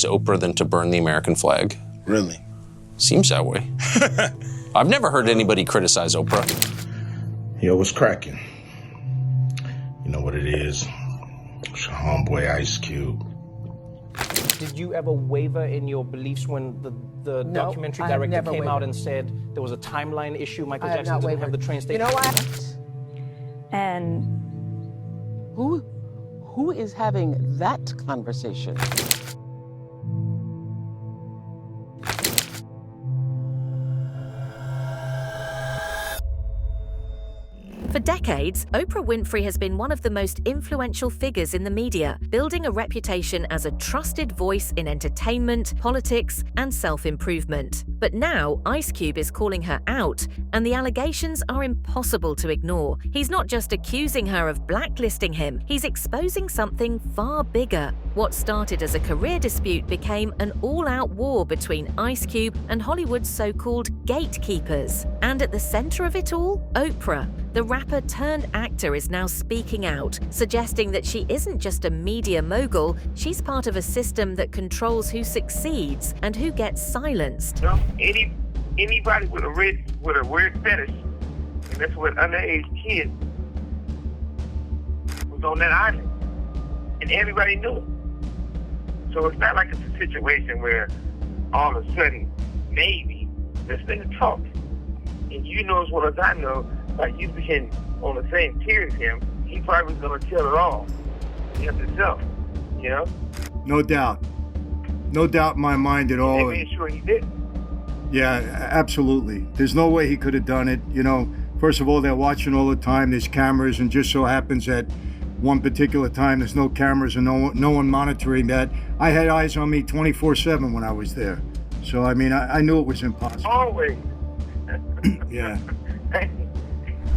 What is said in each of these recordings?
Oprah than to burn the American flag. Really? Seems that way. I've never heard anybody criticize Oprah. Yo, what's cracking? You know what it is. It's your homeboy Ice Cube. Did you ever waver in your beliefs when the documentary director came out and said there was a timeline issue? Michael Jackson didn't have the train station. You know what? And who is having that conversation? For decades, Oprah Winfrey has been one of the most influential figures in the media, building a reputation as a trusted voice in entertainment, politics, and self-improvement. But now, Ice Cube is calling her out, and the allegations are impossible to ignore. He's not just accusing her of blacklisting him, he's exposing something far bigger. What started as a career dispute became an all-out war between Ice Cube and Hollywood's so-called gatekeepers. And at the center of it all, Oprah. The rapper turned actor is now speaking out, suggesting that she isn't just a media mogul, she's part of a system that controls who succeeds and who gets silenced. You know, anybody with a weird fetish, and that's what underage kids, was on that island, and everybody knew it. So it's not like it's a situation where all of a sudden, maybe, let's let it talk. And you know as well as I know, like you've been on the same tier as him, he probably was gonna tell it all himself, you know? No doubt. No doubt in my mind at all. They made sure he did. Yeah, absolutely. There's no way he could have done it. You know, first of all, they're watching all the time. There's cameras, and just so happens that one particular time there's no cameras and no one monitoring that. I had eyes on me 24/7 when I was there. So, I mean, I knew it was impossible. Always. Yeah.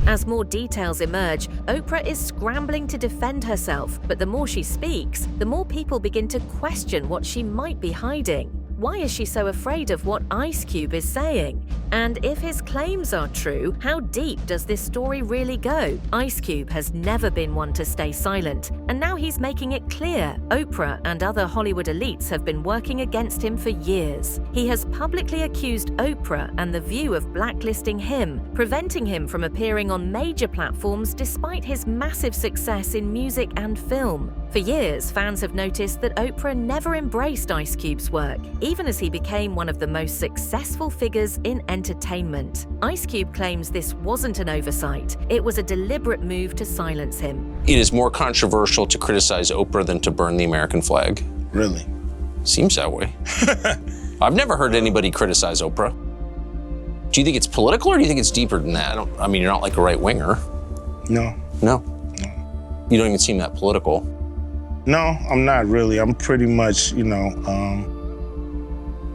As more details emerge, Oprah is scrambling to defend herself, but the more she speaks, the more people begin to question what she might be hiding. Why is she so afraid of what Ice Cube is saying? And if his claims are true, how deep does this story really go? Ice Cube has never been one to stay silent, and now he's making it clear Oprah and other Hollywood elites have been working against him for years. He has publicly accused Oprah and The View of blacklisting him, preventing him from appearing on major platforms despite his massive success in music and film. For years, fans have noticed that Oprah never embraced Ice Cube's work, even as he became one of the most successful figures in entertainment. Ice Cube claims this wasn't an oversight, it was a deliberate move to silence him. It is more controversial to criticize Oprah than to burn the American flag. Really? Seems that way. I've never heard anybody criticize Oprah. Do you think it's political, or do you think it's deeper than that? I mean, you're not like a right-winger. No. No? You don't even seem that political. No, I'm not really. I'm pretty much, you know,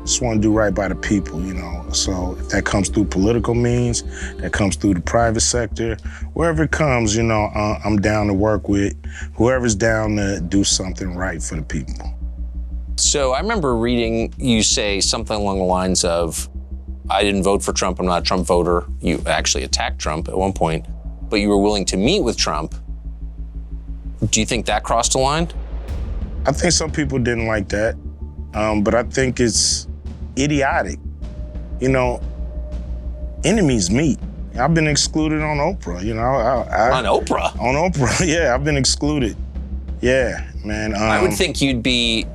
just want to do right by the people, you know. So if that comes through political means, that comes through the private sector, wherever it comes, you know, I'm down to work with whoever's down to do something right for the people. So I remember reading you say something along the lines of, I didn't vote for Trump, I'm not a Trump voter. You actually attacked Trump at one point, but you were willing to meet with Trump. Do you think that crossed a line? I think some people didn't like that, but I think it's idiotic. You know, enemies meet. I've been excluded on Oprah, you know. On Oprah? On Oprah, yeah, I've been excluded. Yeah, man. I would think you'd be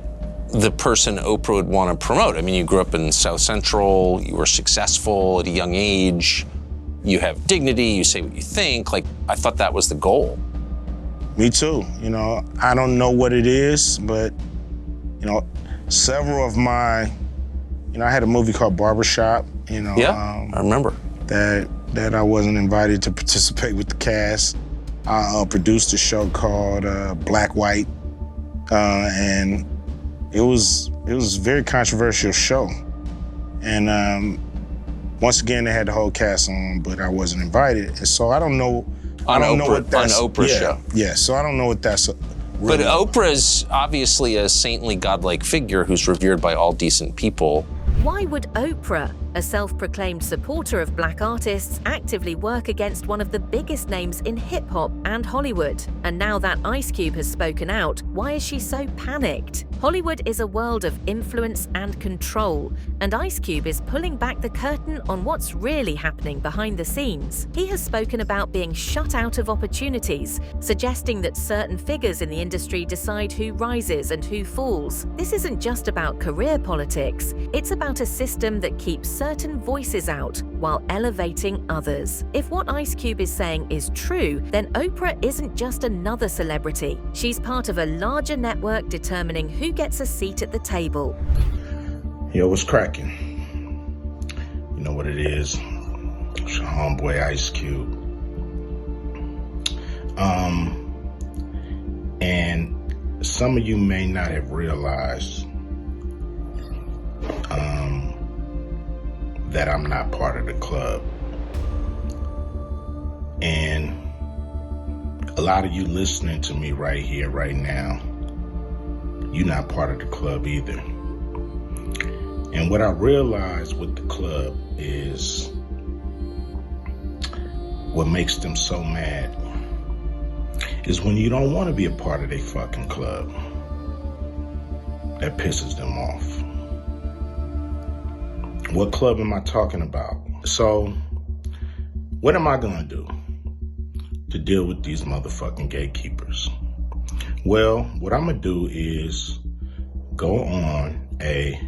the person Oprah would want to promote. I mean, you grew up in South Central, you were successful at a young age, you have dignity, you say what you think. Like, I thought that was the goal. Me too, you know. I don't know what it is, but, you know, several of my, you know, I had a movie called Barbershop, you know. Yeah, I remember. That I wasn't invited to participate with the cast. I produced a show called Black White, and it was a very controversial show. And once again, they had the whole cast on, but I wasn't invited. And so I don't know. On Oprah's show. Yeah, so I don't know what that's really. But Oprah's obviously a saintly, godlike figure who's revered by all decent people. Why would Oprah, A self-proclaimed supporter of black artists actively work against one of the biggest names in hip-hop and Hollywood. And now that Ice Cube has spoken out, why is she so panicked? Hollywood is a world of influence and control, and Ice Cube is pulling back the curtain on what's really happening behind the scenes. He has spoken about being shut out of opportunities, suggesting that certain figures in the industry decide who rises and who falls. This isn't just about career politics, it's about a system that keeps certain voices out while elevating others. If what Ice Cube is saying is true, then Oprah isn't just another celebrity. She's part of a larger network determining who gets a seat at the table. Yo, what's cracking? You know what it is. It's your homeboy Ice Cube. And some of you may not have realized that I'm not part of the club. And a lot of you listening to me right here, right now, you're not part of the club either. And what I realized with the club is what makes them so mad is when you don't want to be a part of their fucking club. That pisses them off. What club am I talking about? So, what am I gonna do to deal with these motherfucking gatekeepers? Well, what I'm gonna do is go on the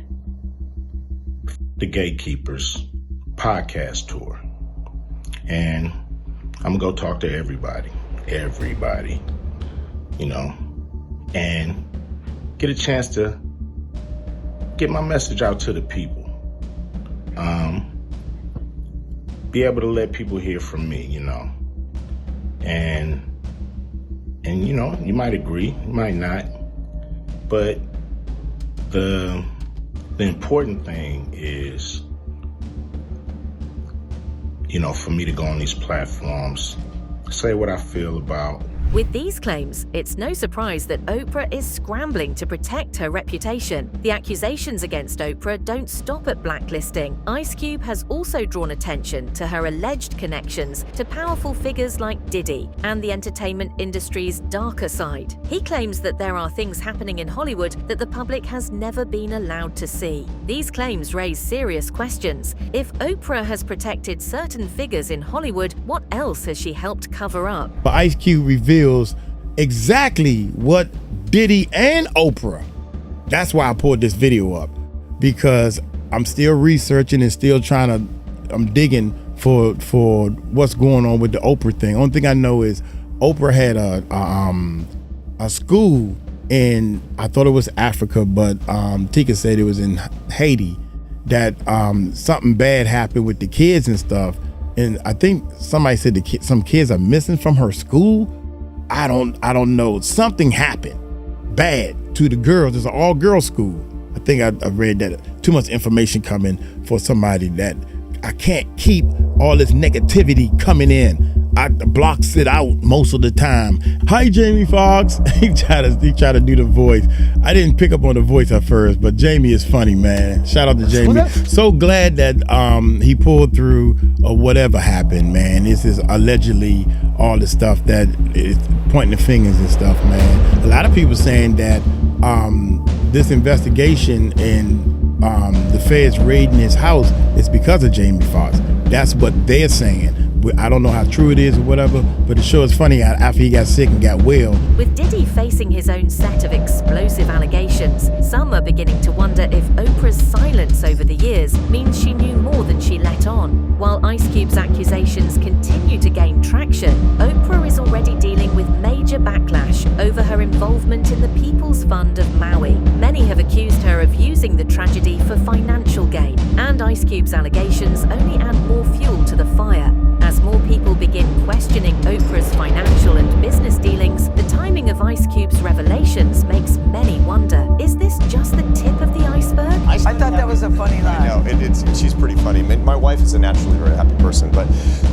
Gatekeepers podcast tour. And I'm gonna go talk to everybody, you know, and get a chance to get my message out to the people. Be able to let people hear from me, you know. And you know, you might agree, you might not, but the important thing is, you know, for me to go on these platforms, say what I feel about. With these claims, it's no surprise that Oprah is scrambling to protect her reputation. The accusations against Oprah don't stop at blacklisting. Ice Cube has also drawn attention to her alleged connections to powerful figures like Diddy and the entertainment industry's darker side. He claims that there are things happening in Hollywood that the public has never been allowed to see. These claims raise serious questions. If Oprah has protected certain figures in Hollywood, what else has she helped cover up? But Ice Cube reveals exactly what Diddy and Oprah. That's why I pulled this video up, because I'm still researching and still I'm digging for what's going on with the Oprah thing. Only thing I know is Oprah had a school in, I thought it was Africa, but Tika said it was in Haiti, that something bad happened with the kids and stuff. And I think somebody said some kids are missing from her school. I don't know. Something happened bad to the girls. It's an all-girls school. I think I read that. Too much information coming for somebody that I can't keep all this negativity coming in. I blocks it out most of the time. Hi, Jamie Foxx. he tried to do the voice. I didn't pick up on the voice at first, but Jamie is funny, man. Shout out to Jamie. So glad that he pulled through whatever happened, man. This is allegedly all the stuff that is pointing the fingers and stuff, man. A lot of people saying that this investigation and the feds raiding his house is because of Jamie Foxx. That's what they're saying. I don't know how true it is or whatever, but it sure is funny how after he got sick and got well. With Diddy facing his own set of explosive allegations, some are beginning to wonder if Oprah's silence over the years means she knew more than she let on. While Ice Cube's accusations continue to gain traction, Oprah is already dealing with major backlash over her involvement in the People's Fund of Maui. Many have accused her of using the tragedy for financial gain, and Ice Cube's allegations only add more fuel to the fire. As more people begin questioning Oprah's financial and business dealings, the timing of Ice Cube's revelations makes many wonder, is this just the tip of the iceberg? I thought that was a funny laugh. I know, she's pretty funny. I mean, my wife is a naturally very happy person, but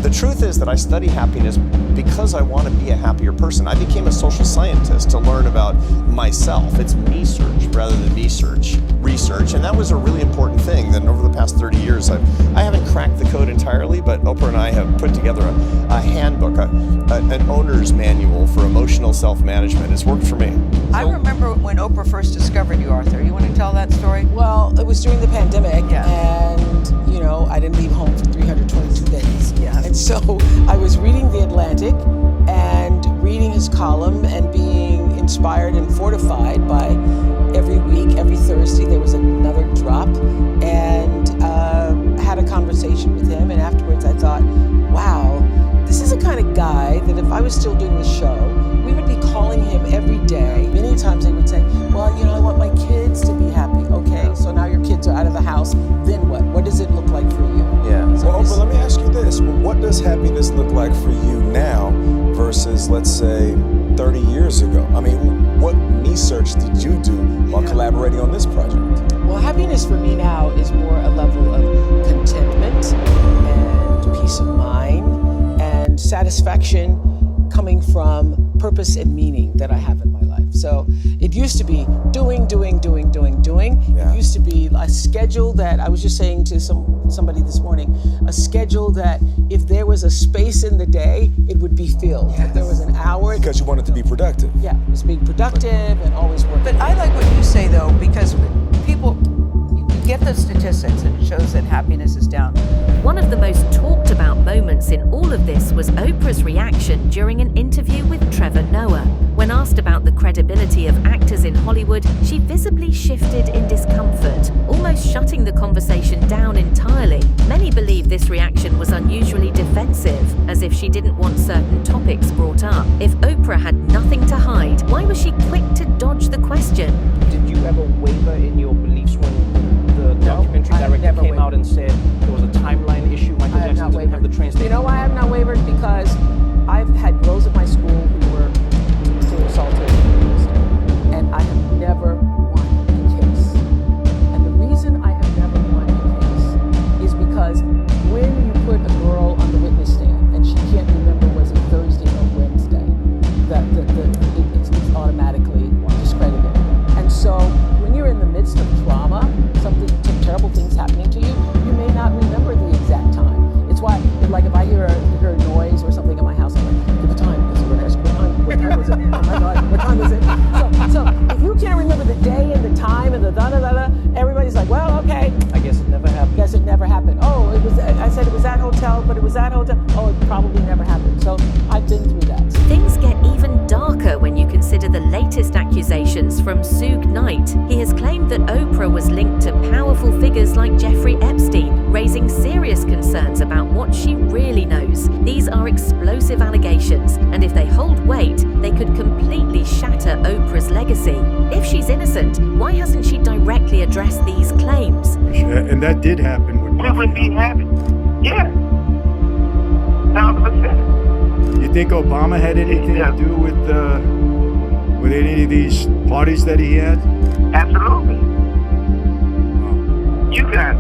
the truth is that I study happiness because I want to be a happier person. I became a social scientist to learn about myself. It's me-search rather than research, and that was a really important thing. Then over the past 30 years, I haven't cracked the code entirely, but Oprah and I have put together a handbook, an owner's manual for emotional self-management. It's worked for me. I remember when Oprah first discovered you, Arthur. You want to tell that story? Well, it was during the pandemic, and you know, I didn't leave home for 322 days. Yeah. And so I was reading The Atlantic and reading his column and being inspired and fortified by every week, every Thursday, there was another drop, and had a conversation with him. And afterwards I thought, wow, this is the kind of guy that if I was still doing the show, we would be calling him every day. Many times they would say, well, you know, I want my kids to be happy. Okay, so now your kids are out of the house, then what? What does it look like for you? Yeah. So well, Oprah, let me ask you this. What does happiness look like for you now versus, let's say, 30 years ago? I mean, what research did you do while collaborating on this project? Well, happiness for me now is more a level of contentment and peace of mind and satisfaction coming from purpose and meaning that I have in my life. So it used to be doing. Yeah. It used to be a schedule that I was just saying to somebody this morning, a schedule that if there was a space in the day, it would be filled. If there was an hour. Because you wanted to be productive. Yeah, it was being productive and always working. But I like what you say, though, because people, you get the statistics and it shows that happiness is down. One of the most talked about moments in all of this was Oprah's reaction during an interview with Trevor Noah. When asked about the credibility of actors in Hollywood, she visibly shifted in discomfort, almost shutting the conversation down entirely. Many believe this reaction was unusually defensive, as if she didn't want certain topics brought up. If Oprah had nothing to hide, why was she quick to dodge the question? Did you ever waver in your beliefs when the documentary director came out and said there was a timeline issue? Michael Jackson didn't have the train station. You know why I have not wavered? Because I've had girls at my school who were sexually assaulted and abused, and I have never won a case. And the reason I have never won a case is because when you put a girl on the witness stand and she can't remember was it Thursday or Wednesday, it's automatically discredited. And so when you're in the midst of trauma, terrible things happening to you, you may not remember the exact time. It's why, like, if I hear a noise or something in my house, I'm like, give the time, because we're going to ask what time was it? Oh my God, what time was it? So if you can't remember the day and the time and the da-da-da-da, everybody's like, well, okay. I guess it never happened. Guess it never happened. Oh, I said it was that hotel, but it was that hotel. Oh, it probably never happened. So I've been through that. Things get even darker when you consider the latest accusations from Suge Knight. He has claimed that Oprah was linked to powerful figures like Jeffrey Epstein, raising serious concerns about what she really knows. These are explosive allegations, and if they hold weight, they could completely shatter Oprah's legacy. If she's innocent, why hasn't she directly addressed these claims? And that did happen with We wouldn't be happy. Yeah. 1,000%. You think Obama had anything to do with any of these parties that he had? Absolutely. You got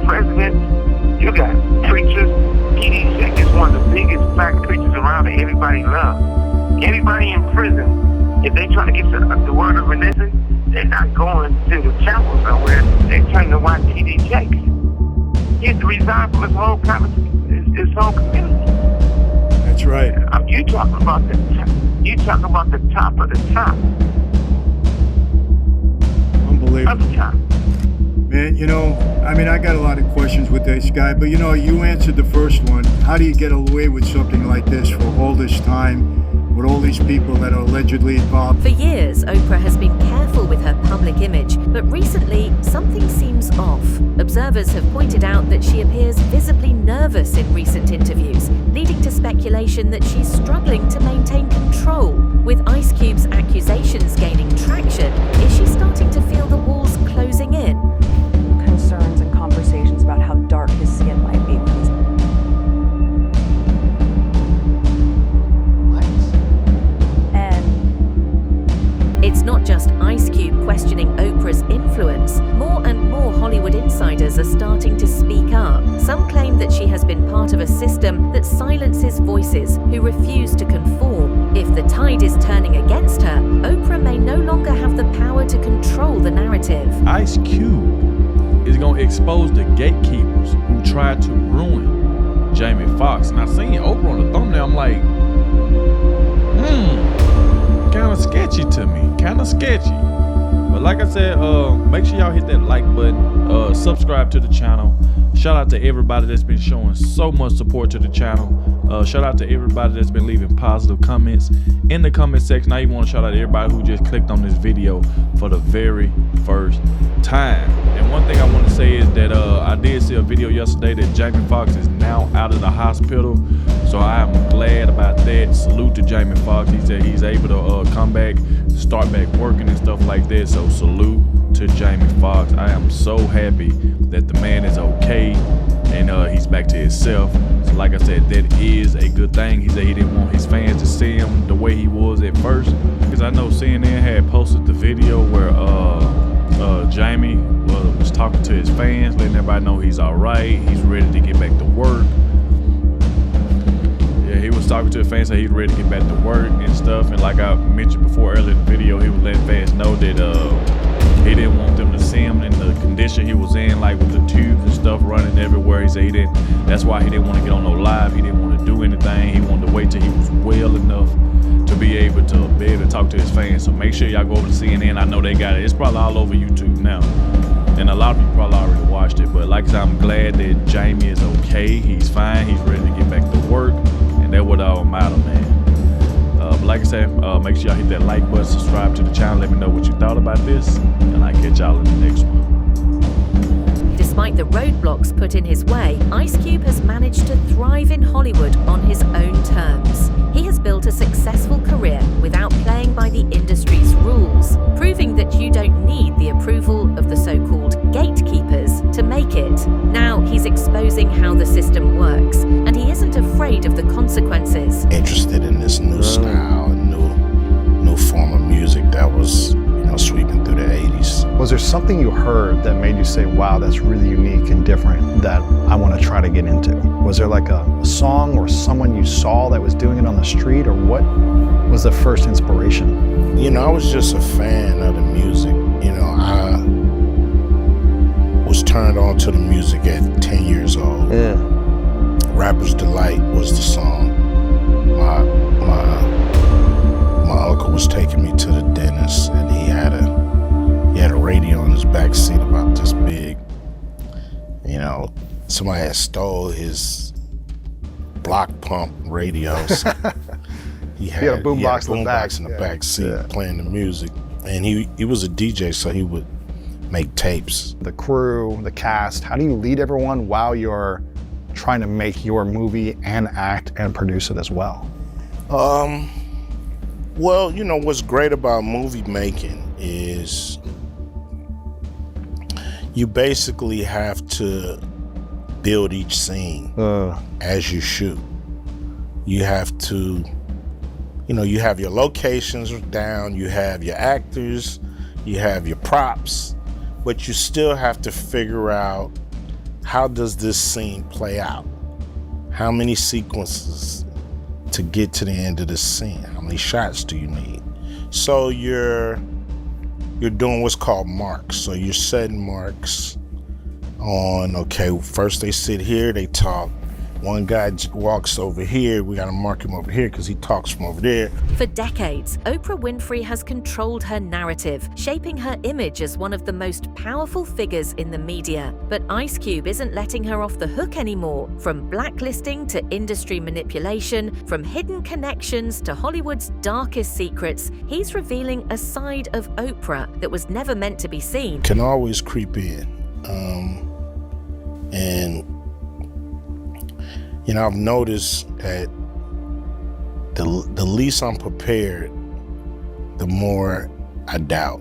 presidents, you got preachers. T.D. Jakes is one of the biggest black preachers around that everybody loves. Everybody in prison, if they try to get the word of religion, they're not going to the chapel somewhere. They're trying to watch T.D. Jakes. He had to resign from his whole community. That's right. You talking about the top of the top. Unbelievable. Of the top. Man, you know, I mean, I got a lot of questions with this guy, but you know, you answered the first one. How do you get away with something like this for all this time with all these people that are allegedly involved? For years, Oprah has been careful with her public image, but recently, something seems off. Observers have pointed out that she appears visibly nervous in recent interviews, leading to speculation that she's struggling to maintain control. With Ice Cube's accusations gaining traction, is she starting to feel the walls closing in? Concerns and conversations about how dark his skin might be. And it's not just Ice Cube questioning Oprah's influence. More and more Hollywood voices who refuse to conform. If the tide is turning against her, Oprah may no longer have the power to control the narrative. Ice Cube is going to expose the gatekeepers who tried to ruin Jamie Foxx. And I seen Oprah on the thumbnail, I'm like, kind of sketchy to me, kind of sketchy. But like I said, make sure y'all hit that like button, subscribe to the channel. Shout out to everybody that's been showing so much support to the channel. Shout out to everybody that's been leaving positive comments in the comment section. I even want to shout out to everybody who just clicked on this video for the very first time. And one thing I want to say is that I did see a video yesterday that Jamie Foxx is now out of the hospital. So I am glad about that. Salute to Jamie Foxx. He said he's able to come back, start back working and stuff like that. So salute to Jamie Foxx. I am so happy that the man is okay and he's back to himself. So like I said, that is a good thing. He said he didn't want his fans to see him the way he was at first, because I know CNN had posted the video where Jamie was talking to his fans, letting everybody know he's all right, he's ready to get back to work. Yeah, he was talking to his fans, saying he's ready to get back to work and stuff. And like I mentioned before earlier in the video, he was letting fans know that he didn't want them to see him in the condition he was in, like with the tubes and stuff running everywhere. He said that's why he didn't want to get on no live. He didn't want to do anything. He wanted to wait till he was well enough to be able to talk to his fans. So make sure y'all go over to CNN. I know they got it. It's probably all over YouTube now. And a lot of you probably already watched it. But like I said, I'm glad that Jamie is okay. He's fine. He's ready to get back to work. And that's what all matter, man. But like I said, make sure y'all hit that like button, subscribe to the channel, let me know what you thought about this, and I'll catch y'all in the next one. Despite the roadblocks put in his way, Ice Cube has managed to thrive in Hollywood on his own terms. He has built a successful career without playing by the industry's rules, proving that you don't need the approval of the so-called gatekeepers to make it. Now he's exposing how the system works, and he isn't afraid of the consequences. Interested in this new style and new form of music that was, sweeping through the 80s. Was there something you heard that made you say, wow, that's really unique and different that I want to try to get into? Was there like a song or someone you saw that was doing it on the street, or what was the first inspiration? I was just a fan of the music. I was turned on to the music at 10 years old. Yeah. Rapper's Delight was the song. My uncle was taking me to the dentist, and he had a radio in his back seat about this big. Somebody had stole his block pump radios. He had a boombox in the back seat playing the music, and he was a DJ, so he would make tapes. The crew, the cast, how do you lead everyone while you're trying to make your movie and act and produce it as well? Well, what's great about movie making is you basically have to build each scene as you shoot. You have to, you have your locations down, you have your actors, you have your props, but you still have to figure out, how does this scene play out? How many sequences to get to the end of the scene? How many shots do you need? So you're doing what's called marks. So you're setting marks on, okay, first they sit here, they talk. One guy walks over here, we gotta mark him over here because he talks from over there. For decades, Oprah Winfrey has controlled her narrative, shaping her image as one of the most powerful figures in the media. But Ice Cube isn't letting her off the hook anymore. From blacklisting to industry manipulation, from hidden connections to Hollywood's darkest secrets, he's revealing a side of Oprah that was never meant to be seen. Can always creep in. And I've noticed that the least I'm prepared, the more I doubt.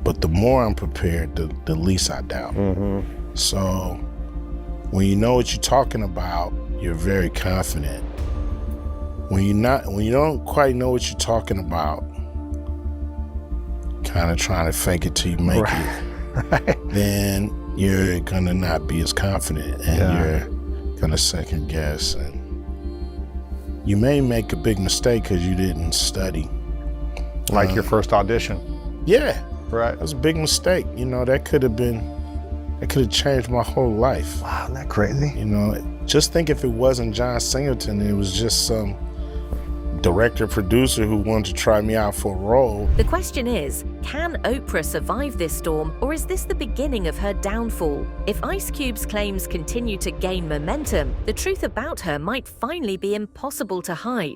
But the more I'm prepared, the least I doubt. Mm-hmm. So when you know what you're talking about, you're very confident. When you don't quite know what you're talking about, kind of trying to fake it till you make it, then you're gonna not be as confident, and you're gonna second guess, and you may make a big mistake because you didn't study. Like your first audition. Yeah. Right. That was a big mistake. You know, that could have changed my whole life. Wow, isn't that crazy? You know, just think if it wasn't John Singleton, it was just some director, producer who wanted to try me out for a role. The question is, can Oprah survive this storm, or is this the beginning of her downfall? If Ice Cube's claims continue to gain momentum, the truth about her might finally be impossible to hide.